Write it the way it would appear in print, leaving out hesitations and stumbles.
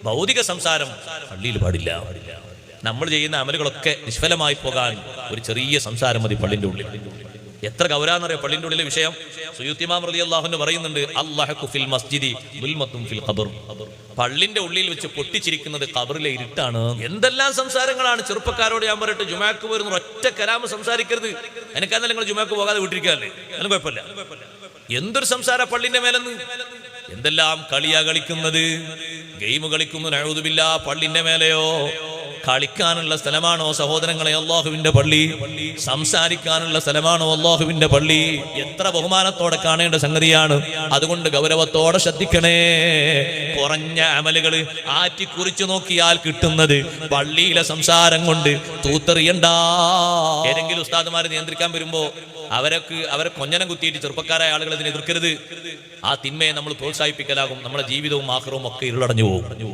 ഭൗതിക സംസാരം പള്ളിയിൽ പാടില്ല. നമ്മൾ ചെയ്യുന്ന അമലുകളൊക്കെ നിഷ്ഫലമായി പോകാൻ ഒരു ചെറിയ സംസാരം മതി പള്ളിന്റെ ഉള്ളിൽ. എത്ര ഗൗരവമെന്നറിയോ പള്ളിന്റെ ഉള്ളിലെ വിഷയം. സുയൂത്തി ഇമാം റളിയല്ലാഹു അൻഹു പറയുന്നുണ്ട്, അല്ലാഹു ഫിൽ മസ്ജിദി ദുൽമത്തുൻ ഫിൽ ഖബർ. പള്ളിന്റെ ഉള്ളിൽ വെച്ച് പൊട്ടിച്ചിരിക്കുന്നത് ഖബറിലെ ഇരുട്ടാണ്. എന്തെല്ലാം സംസാരങ്ങളാണ്. ചെറുപ്പക്കാരോട് ഞാൻ പറയട്ടെ, ജുമാക്ക് വരുന്ന ഒറ്റ കലാമ് സംസാരിക്കരുത്. എനിക്കന്നല്ല നിങ്ങൾ ജുമാക്ക് പോകാതെ വിട്ടിരിക്കാല്ലേ, അതിന് കുഴപ്പമില്ല. എന്തൊരു സംസാര പള്ളിന്റെ മേലെന്ന്. എന്തെല്ലാം കളിയാ കളിക്കുന്നത്, ഗെയിം കളിക്കുന്നു. നഊദു ബില്ലാഹ്. പള്ളിന്റെ മേലെയോ കളിക്കാനുള്ള സ്ഥലമാണോ സഹോദരങ്ങളെ അല്ലാഹുവിന്റെ പള്ളി? സംസാരിക്കാനുള്ള സ്ഥലമാണോ അല്ലാഹുവിന്റെ പള്ളി? എത്ര ബഹുമാനത്തോടെ കാണേണ്ട സംഗതിയാണ്. അതുകൊണ്ട് ഗൗരവത്തോടെ ശ്രദ്ധിക്കണേ. കുറഞ്ഞ അമലുകൾ ആറ്റിക്കുറിച്ചു നോക്കിയാൽ കിട്ടുന്നത് പള്ളിയിലെ സംസാരം കൊണ്ട് തൂത്തെറിയണ്ട. ഏതെങ്കിലും ഉസ്താദുമാരെ നിയന്ത്രിക്കാൻ വരുമ്പോ അവരെ കൊഞ്ഞനം കുത്തിയിട്ട് ചെറുപ്പക്കാരായ ആളുകൾ ഇതിനെ എതിർക്കരുത്. ആ തിന്മയെ നമ്മൾ പ്രോത്സാഹിപ്പിക്കലാകും. നമ്മുടെ ജീവിതവും ആഖിറവും ഒക്കെ ഇരുളടഞ്ഞു പോകും.